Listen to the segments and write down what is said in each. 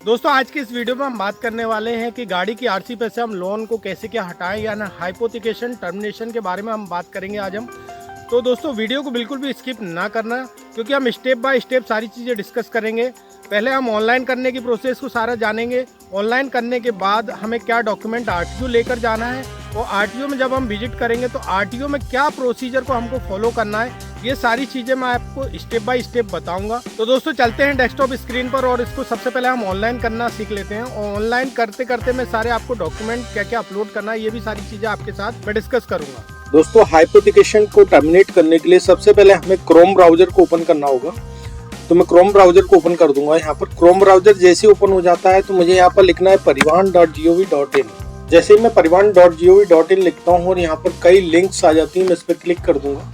दोस्तों आज की इस वीडियो में हम बात करने वाले हैं कि गाड़ी की आरसी पे से हम लोन को कैसे क्या हटाएं या ना हाइपोथिकेशन टर्मिनेशन के बारे में हम बात करेंगे आज हम। तो दोस्तों वीडियो को बिल्कुल भी स्किप ना करना क्योंकि हम स्टेप बाय स्टेप सारी चीज़ें डिस्कस करेंगे। पहले हम ऑनलाइन करने की प्रोसेस को सारा जानेंगे। ऑनलाइन करने के बाद हमें क्या डॉक्यूमेंट आरटीओ लेकर जाना है और आरटीओ में जब हम विजिट करेंगे तो आरटीओ में क्या प्रोसीजर को हमको फॉलो करना है, ये सारी चीज़ें मैं आपको स्टेप बाय स्टेप बताऊंगा। तो दोस्तों चलते हैं डेस्कटॉप स्क्रीन पर और इसको सबसे पहले हम ऑनलाइन करना सीख लेते हैं। और ऑनलाइन करते करते मैं सारे आपको डॉक्यूमेंट क्या क्या अपलोड करना है ये भी सारी चीज़ें आपके साथ मैं डिस्कस करूंगा। दोस्तों हाइपोथिकेशन को टर्मिनेट करने के लिए सबसे पहले हमें क्रोम ब्राउजर को ओपन करना होगा। तो मैं क्रोम ब्राउजर को ओपन कर दूंगा। यहाँ पर क्रोम ब्राउजर जैसे ओपन हो जाता है तो मुझे यहाँ पर लिखना है परिवहन.gov.in। जैसे मैं परिवहन.gov.in लिखता हूँ और यहाँ पर कई लिंक्स आ जाती हैं, मैं इस पर क्लिक कर दूंगा।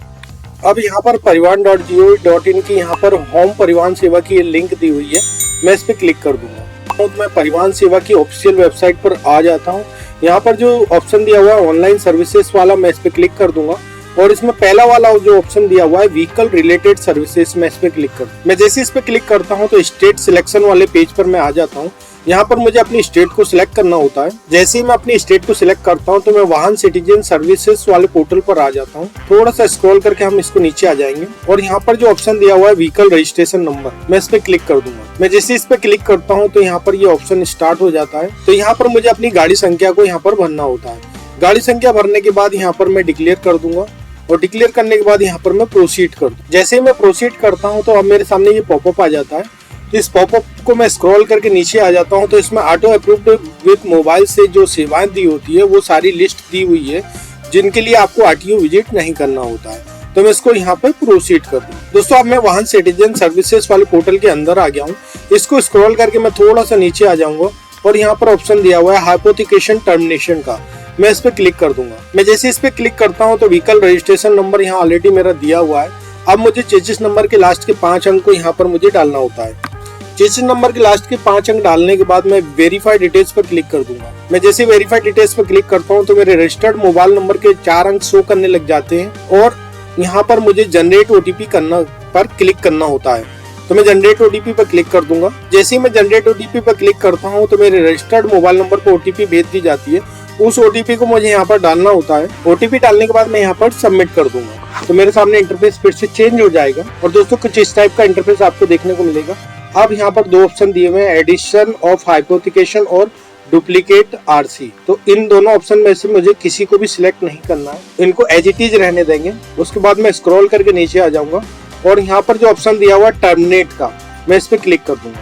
अब यहाँ पर परिवहन.gov.in की यहाँ पर होम परिवहन सेवा की लिंक दी हुई है, मैं इस पर क्लिक कर दूंगा। तो मैं परिवहन सेवा की ऑफिशियल वेबसाइट पर आ जाता हूँ। यहाँ पर जो ऑप्शन दिया हुआ है ऑनलाइन सर्विसेज वाला, मैं इस पर क्लिक कर दूंगा और इसमें पहला वाला जो ऑप्शन दिया हुआ है व्हीकल रिलेटेड सर्विसेज, मैं इस पे क्लिक कर दूं। मैं जैसे इस पे क्लिक करता हूं तो स्टेट सिलेक्शन वाले पेज पर मैं आ जाता हूं। यहाँ पर मुझे अपनी स्टेट को सिलेक्ट करना होता है। जैसे ही मैं अपनी स्टेट को सिलेक्ट करता हूं तो मैं वाहन सिटीजन सर्विसेज वाले पोर्टल पर आ जाता हूं। थोड़ा सा स्क्रॉल करके हम इसको नीचे आ जाएंगे और यहाँ पर जो ऑप्शन दिया हुआ है व्हीकल रजिस्ट्रेशन नंबर, मैं इस पे क्लिक कर दूंगा। मैं जैसे इस पे क्लिक करता हूँ तो यहाँ पर ये ऑप्शन स्टार्ट हो जाता है। तो यहाँ पर मुझे अपनी गाड़ी संख्या को यहाँ पर भरना होता है। गाड़ी संख्या भरने के बाद यहाँ पर मैं डिक्लेयर कर दूंगा और डिक्लेयर करने के बाद यहाँ पर मैं प्रोसीड कर दूं। जैसे ही मैं प्रोसीड करता हूँ तो अब मेरे सामने ये पॉपअप आ जाता है। तो इस पॉपअप को मैं स्क्रॉल करके नीचे आ जाता हूँ तो इसमें ऑटो अप्रूव्ड विद मोबाइल से जो सेवाएं दी होती है वो सारी लिस्ट दी हुई है जिनके लिए आपको आरटीओ विजिट नहीं करना होता है। तो मैं इसको यहाँ पे प्रोसीड कर दूं। दोस्तों अब मैं वाहन सिटीजन सर्विसेज वाले पोर्टल के अंदर आ गया हूँ। इसको स्क्रॉल करके मैं थोड़ा सा नीचे आ जाऊंगा और यहाँ पर ऑप्शन दिया हुआ है हाइपोथिकेशन टर्मिनेशन का, मैं इस पे क्लिक कर दूंगा। मैं जैसे इस पे क्लिक करता हूं तो व्हीकल रजिस्ट्रेशन नंबर यहाँ ऑलरेडी मेरा दिया हुआ है। अब मुझे चेसिस नंबर के लास्ट के 5 अंक को यहाँ पर मुझे डालना होता है। चेसिस नंबर के लास्ट के 5 अंक डालने के बाद मैं वेरीफाई डिटेल्स पर क्लिक कर दूंगा। मैं जैसे वेरीफाई डिटेल्स पर क्लिक करता हूँ तो मेरे रजिस्टर्ड मोबाइल नंबर के 4 अंक शो करने लग जाते हैं और यहाँ पर मुझे जनरेट ओटीपी करना पर क्लिक करना होता है। तो मैं जनरेट ओटीपी पर क्लिक कर दूंगा। जैसे ही मैं जनरेट ओटीपी पर क्लिक करता हूँ तो मेरे रजिस्टर्ड मोबाइल नंबर पर ओटीपी भेज दी जाती है। उस ओटीपी को मुझे यहाँ पर डालना होता है। ओटीपी डालने के बाद मैं यहाँ पर सबमिट कर दूंगा तो मेरे सामने इंटरफेस फिर से चेंज हो जाएगा और दोस्तों कुछ इस टाइप का इंटरफेस आपको देखने को मिलेगा। अब यहाँ पर 2 ऑप्शन दिए हुए हैं, एडिशन ऑफ हाइपोथिकेशन और डुप्लीकेट आरसी। तो इन दोनों ऑप्शन में से मुझे किसी को भी सिलेक्ट नहीं करना है, इनको एज इट इज रहने देंगे। उसके बाद मैं स्क्रॉल करके नीचे आ जाऊंगा और यहाँ पर जो ऑप्शन दिया हुआ है टर्मिनेट का, मैं इस पे क्लिक कर दूंगा।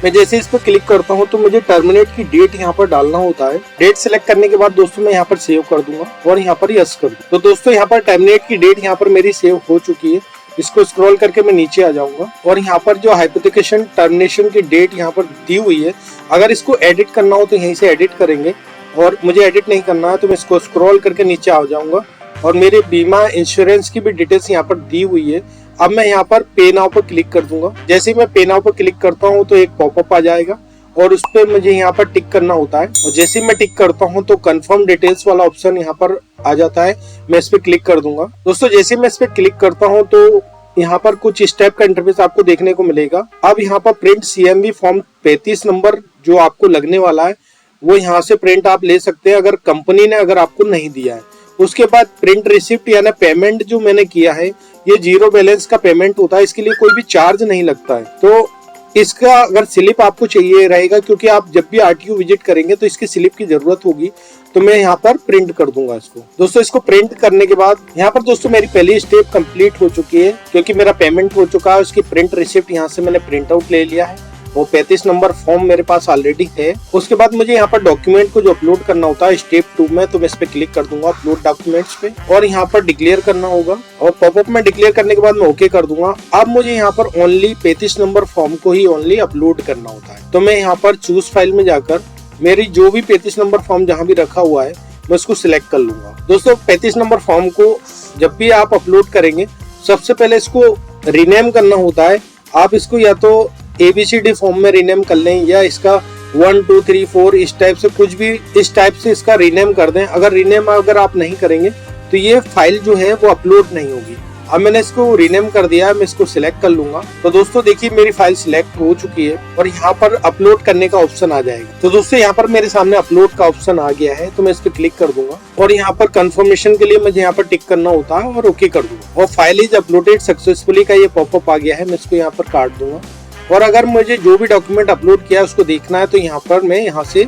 मैं जैसे इस पर क्लिक करता हूं तो मुझे टर्मिनेट की डेट यहाँ पर डालना होता है। डेट सिलेक्ट करने के बाद दोस्तों मैं यहाँ पर सेव कर दूंगा और यहाँ पर यस कर दूंगा। तो दोस्तों यहाँ पर टर्मिनेट की डेट यहाँ पर मेरी सेव हो चुकी है। इसको स्क्रॉल करके मैं नीचे आ जाऊंगा और यहाँ पर जो हाइपोथिकेशन टर्मिनेशन की डेट यहाँ पर दी हुई है, अगर इसको एडिट करना हो तो यहीं से एडिट करेंगे और मुझे एडिट नहीं करना है तो मैं इसको स्क्रॉल करके नीचे आ जाऊंगा और मेरे बीमा इंश्योरेंस की भी डिटेल्स यहाँ पर दी हुई है। अब मैं यहाँ पर पे नाउ पर क्लिक कर दूंगा। जैसे ही मैं पे नाउ पर क्लिक करता हूँ तो एक पॉपअप आ जाएगा और उस पर मुझे यहाँ पर टिक करना होता है और जैसे ही मैं टिक करता हूँ तो कंफर्म डिटेल्स वाला ऑप्शन यहाँ पर आ जाता है, मैं इस पे क्लिक कर दूंगा। दोस्तों जैसे मैं इस पे क्लिक करता हूँ तो यहाँ पर कुछ इस टाइप का इंटरफेस आपको देखने को मिलेगा। अब यहाँ पर प्रिंट CMV फॉर्म 35 नंबर जो आपको लगने वाला है वो यहाँ से प्रिंट आप ले सकते हैं अगर कंपनी ने अगर आपको नहीं दिया है। उसके बाद प्रिंट रिसिप्ट यानी पेमेंट जो मैंने किया है ये 0 बैलेंस का पेमेंट होता है, इसके लिए कोई भी चार्ज नहीं लगता है। तो इसका अगर स्लिप आपको चाहिए रहेगा क्योंकि आप जब भी आरटीओ विजिट करेंगे तो इसकी स्लिप की जरूरत होगी, तो मैं यहाँ पर प्रिंट कर दूंगा इसको। दोस्तों इसको प्रिंट करने के बाद यहाँ पर दोस्तों मेरी पहली स्टेप कंप्लीट हो चुकी है क्योंकि मेरा पेमेंट हो चुका है। उसकी प्रिंट रिसिप्ट यहाँ से मैंने प्रिंट आउट ले लिया है। वो 35 नंबर फॉर्म मेरे पास ऑलरेडी है। उसके बाद मुझे यहाँ पर डॉक्यूमेंट को जो अपलोड करना होता है स्टेप 2 में, तो मैं इस पे क्लिक कर दूंगा अपलोड डॉक्यूमेंट्स पे और यहाँ पर डिक्लेयर करना होगा और पॉपअप में डिक्लेयर करने के बाद मैं ओके कर दूंगा। अब मुझे यहाँ पर ओनली 35 नंबर फॉर्म को ही ओनली अपलोड करना होता है। तो मैं यहाँ पर चूज फाइल में जाकर मेरी जो भी 35 नंबर फॉर्म जहाँ भी रखा हुआ है मैं उसको सिलेक्ट कर लूंगा। दोस्तों 35 नंबर फॉर्म को जब भी आप अपलोड करेंगे सबसे पहले इसको रीनेम करना होता है। आप इसको या तो ABCD फॉर्म में रीनेम कर लें या इसका 1 2 3 4 इस टाइप से कुछ भी इस टाइप से इसका रीनेम कर दें। अगर रीनेम अगर आप नहीं करेंगे तो ये फाइल जो है वो अपलोड नहीं होगी। अब मैंने इसको रीनेम कर दिया है, मैं इसको सिलेक्ट कर लूंगा। तो दोस्तों देखिए मेरी फाइल सिलेक्ट हो चुकी है और यहाँ पर अपलोड करने का ऑप्शन आ जाएगा। तो दोस्तों यहाँ पर मेरे सामने अपलोड का ऑप्शन आ गया है, तो मैं इस पर क्लिक कर दूंगा और यहाँ पर कंफर्मेशन के लिए मुझे यहाँ पर टिक करना होता है और ओके कर दूंगा। और फाइल इज अपलोडेड सक्सेसफुली का ये पॉपअप आ गया है, मैं इसको यहाँ पर काट दूंगा। और अगर मुझे जो भी डॉक्यूमेंट अपलोड किया है उसको देखना है तो यहाँ पर मैं यहाँ से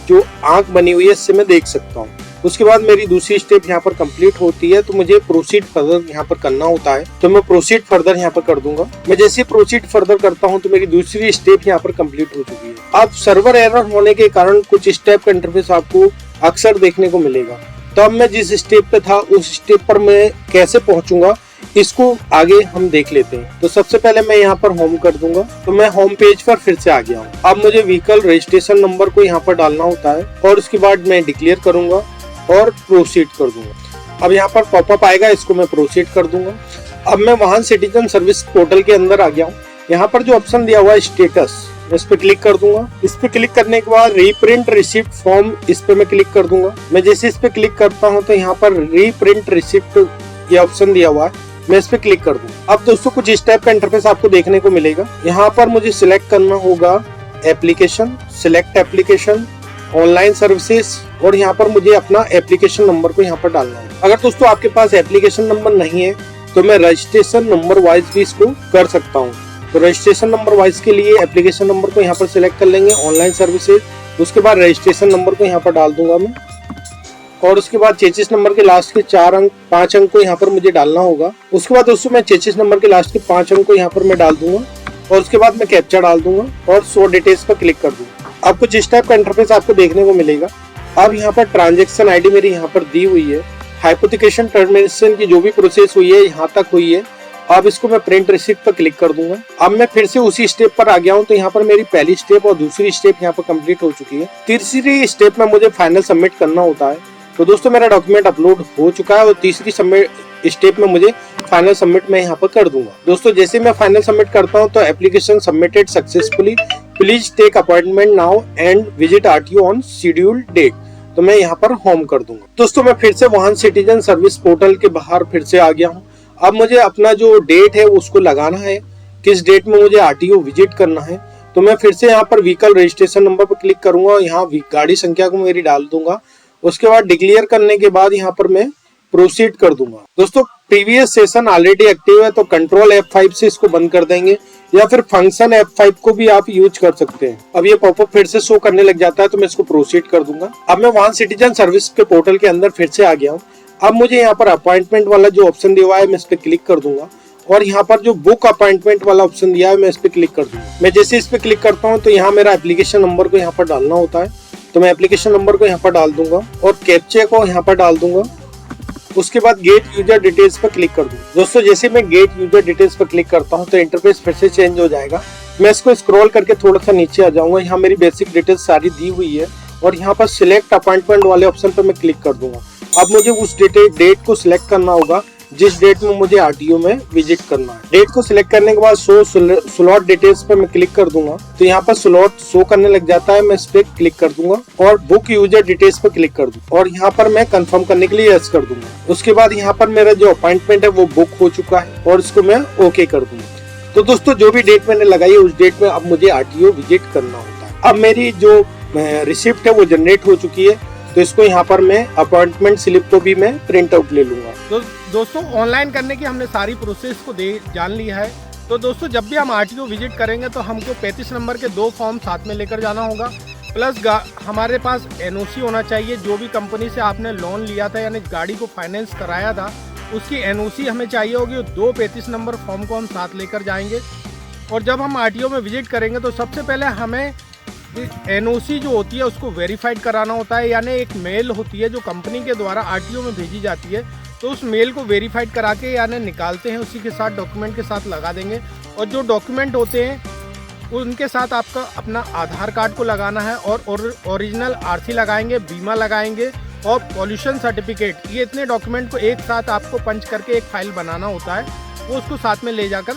जो आंख बनी हुई है इससे मैं देख सकता हूँ। उसके बाद मेरी दूसरी स्टेप यहाँ पर कंप्लीट होती है, तो मुझे प्रोसीड फर्दर यहाँ पर करना होता है। तो मैं प्रोसीड फर्दर यहाँ पर कर दूंगा। मैं जैसे प्रोसीड फर्दर करता हूँ तो मेरी दूसरी स्टेप यहाँ पर कंप्लीट हो चुकी है। अब सर्वर एरर होने के कारण कुछ स्टेप का इंटरफेस आपको अक्सर देखने को मिलेगा। तो अब मैं जिस स्टेप पे था उस स्टेप पर मैं कैसे पहुंचूंगा इसको आगे हम देख लेते हैं। तो सबसे पहले मैं यहाँ पर होम कर दूंगा। तो मैं होम पेज पर फिर से आ गया हूँ। अब मुझे व्हीकल रजिस्ट्रेशन नंबर को यहाँ पर डालना होता है और उसके बाद मैं डिक्लेयर करूंगा और प्रोसीड कर दूंगा। अब यहाँ पर पॉपअप आएगा, इसको मैं प्रोसीड कर दूंगा। अब मैं वाहन सिटीजन सर्विस पोर्टल के अंदर आ गया हूँ। यहाँ पर जो ऑप्शन दिया हुआ है स्टेटस, इस पे क्लिक कर दूंगा। इस पे क्लिक करने के बाद रीप्रिंट रिसिप्ट फॉर्म, इस पे मैं क्लिक कर दूंगा। मैं जैसे इस पे क्लिक करता हूँ तो यहाँ पर रीप्रिंट रिसिप्ट ये ऑप्शन दिया हुआ है, मैं इस पे क्लिक कर दूंगा। अब दोस्तों कुछ इस टाइप का इंटरफेस आपको देखने को मिलेगा। यहाँ पर मुझे सिलेक्ट करना होगा application, select application, online services और यहाँ पर मुझे अपना एप्लीकेशन नंबर को यहाँ पर डालना है। अगर दोस्तों आपके पास एप्लीकेशन नंबर नहीं है तो मैं रजिस्ट्रेशन नंबर वाइज भी इसको कर सकता हूँ। तो रजिस्ट्रेशन नंबर वाइज के लिए एप्लीकेशन नंबर को यहाँ पर सिलेक्ट कर लेंगे, ऑनलाइन सर्विसेज, उसके बाद रजिस्ट्रेशन नंबर को यहाँ पर डाल दूंगा मैं और उसके बाद चेसिस नंबर के लास्ट के 5 अंक को यहाँ पर मुझे डालना होगा। उसके बाद दोस्तों मैं चेसिस नंबर के लास्ट के 5 अंक को यहाँ पर मैं डाल दूंगा और उसके बाद मैं कैप्चा डाल दूंगा और शो डिटेल्स पर क्लिक कर दूंगा। अब कुछ इस टाइप का इंटरफेस आपको देखने को मिलेगा। अब यहाँ पर ट्रांजेक्शन आईडी मेरी यहाँ पर दी हुई है, हाइपोथिकेशन टर्मिनेशन की जो भी प्रोसेस हुई है यहाँ तक हुई है। अब इसको मैं प्रिंट रिसिप्ट पर क्लिक कर दूंगा। अब मैं फिर से उसी स्टेप पर आ गया हूँ। तो यहाँ पर मेरी पहली स्टेप और दूसरी स्टेप यहाँ पर कंप्लीट हो चुकी है। तीसरी स्टेप में मुझे फाइनल सबमिट करना होता है। तो दोस्तों मेरा डॉक्यूमेंट अपलोड हो चुका है और तीसरी स्टेप में मुझे फाइनल सबमिट मैं यहाँ पर कर दूंगा। दोस्तों जैसे मैं फाइनल सबमिट करता हूँ तो application submitted successfully, please take appointment now and visit RTO on scheduled date. तो मैं यहाँ पर होम कर दूंगा। दोस्तों मैं फिर से वाहन सिटीजन सर्विस पोर्टल के बाहर फिर से आ गया हूँ। अब मुझे अपना जो डेट है उसको लगाना है, किस डेट में मुझे आरटीओ विजिट करना है। तो मैं फिर से यहाँ पर व्हीकल रजिस्ट्रेशन नंबर पर क्लिक करूंगा, यहाँ गाड़ी संख्या को मेरी डाल दूंगा। उसके बाद डिक्लेयर करने के बाद यहाँ पर मैं प्रोसीड कर दूंगा। दोस्तों प्रीवियस सेशन ऑलरेडी एक्टिव है तो कंट्रोल F5 से इसको बंद कर देंगे या फिर फंक्शन F5 को भी आप यूज कर सकते हैं। अब ये पॉपअप फिर से शो करने लग जाता है तो मैं इसको प्रोसीड कर दूंगा। अब मैं वाहन सिटीजन सर्विस के पोर्टल के अंदर फिर से आ गया हूँ। अब मुझे यहाँ पर अपॉइंटमेंट वाला जो ऑप्शन दिया हुआ है मैं इस पे क्लिक कर दूंगा और यहाँ पर जो बुक अपॉइंटमेंट वाला ऑप्शन दिया है मैं इस पे क्लिक कर दूंगा। मैं जैसे इस पे क्लिक करता हूँ तो यहाँ मेरा एप्लीकेशन नंबर को यहाँ पर डालना होता है। तो मैं एप्लीकेशन नंबर को यहाँ पर डाल दूंगा और कैप्चे को यहाँ पर डाल दूंगा। उसके बाद गेट यूजर डिटेल्स पर क्लिक कर दूंगा। दोस्तों जैसे मैं गेट यूजर डिटेल्स पर क्लिक करता हूँ तो इंटरफेस फिर से चेंज हो जाएगा। मैं इसको स्क्रॉल करके थोड़ा सा नीचे आ जाऊंगा। यहाँ मेरी बेसिक डिटेल्स सारी दी हुई है और यहाँ पर सिलेक्ट अपॉइंटमेंट वाले ऑप्शन पर मैं क्लिक कर दूंगा। अब मुझे उस डेट को सिलेक्ट करना होगा जिस डेट में मुझे आरटीओ में विजिट करना है। डेट को सिलेक्ट करने के बाद शो स्लॉट डिटेल्स पर मैं क्लिक कर दूंगा। तो यहाँ पर स्लॉट शो करने लग जाता है, मैं इस पे क्लिक कर दूंगा और बुक यूजर डिटेल्स पर क्लिक कर दूंगा और यहाँ पर मैं कंफर्म करने के लिए यस कर दूंगा। उसके बाद यहाँ पर मेरा जो अपॉइंटमेंट है वो बुक हो चुका है और इसको मैं ओके कर दूंगा। तो दोस्तों जो भी डेट मैंने लगाई है उस डेट में अब मुझे आरटीओ विजिट करना होता है। अब मेरी जो रिसिप्ट है वो जनरेट हो चुकी है तो इसको यहाँ पर मैं अपॉइंटमेंट स्लिप को भी मैं प्रिंट आउट ले लूंगा। तो दोस्तों ऑनलाइन करने की हमने सारी प्रोसेस को जान लिया है। तो दोस्तों जब भी हम आरटीओ विजिट करेंगे तो हमको 35 नंबर के 2 फॉर्म साथ में लेकर जाना होगा, प्लस हमारे पास एनओसी होना चाहिए। जो भी कंपनी से आपने लोन लिया था यानी गाड़ी को फाइनेंस कराया था उसकी एनओसी हमें चाहिए होगी। 2 35 नंबर फॉर्म को हम साथ लेकर जाएंगे और जब हम आरटीओ में विजिट करेंगे तो सबसे पहले हमें एनओसी जो होती है उसको वेरीफाइड कराना होता है। यानी एक मेल होती है जो कंपनी के द्वारा आरटीओ में भेजी जाती है, तो उस मेल को वेरीफाइड करा के यानी निकालते हैं, उसी के साथ डॉक्यूमेंट के साथ लगा देंगे। और जो डॉक्यूमेंट होते हैं उनके साथ आपका अपना आधार कार्ड को लगाना है और ओरिजिनल आरसी लगाएंगे, बीमा लगाएंगे और पॉल्यूशन सर्टिफिकेट। ये इतने डॉक्यूमेंट को एक साथ आपको पंच करके एक फाइल बनाना होता है, वो उसको साथ में ले जाकर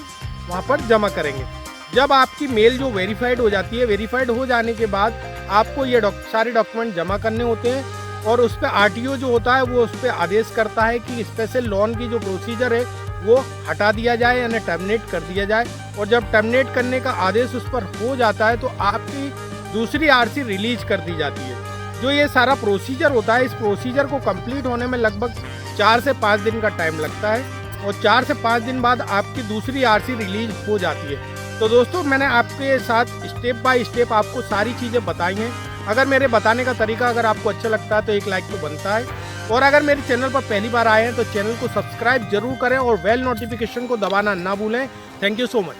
वहाँ पर जमा करेंगे। जब आपकी मेल जो वेरीफाइड हो जाती है, वेरीफाइड हो जाने के बाद आपको ये सारे डॉक्यूमेंट जमा करने होते हैं और उस पर आरटीओ जो होता है वो उस पर आदेश करता है कि स्पेशल लोन की जो प्रोसीजर है वो हटा दिया जाए यानी टर्मिनेट कर दिया जाए। और जब टर्मिनेट करने का आदेश उस पर हो जाता है तो आपकी दूसरी आरसी रिलीज कर दी जाती है। जो ये सारा प्रोसीजर होता है, इस प्रोसीजर को कंप्लीट होने में लगभग 4 से 5 दिन का टाइम लगता है और 4 से 5 दिन बाद आपकी दूसरी आरसी रिलीज हो जाती है। तो दोस्तों मैंने आपके साथ स्टेप बाय स्टेप आपको सारी चीज़ें बताई हैं। अगर मेरे बताने का तरीका अगर आपको अच्छा लगता है तो एक लाइक तो बनता है, और अगर मेरे चैनल पर पहली बार आए हैं तो चैनल को सब्सक्राइब जरूर करें और बेल नोटिफिकेशन को दबाना ना भूलें। Thank you so much.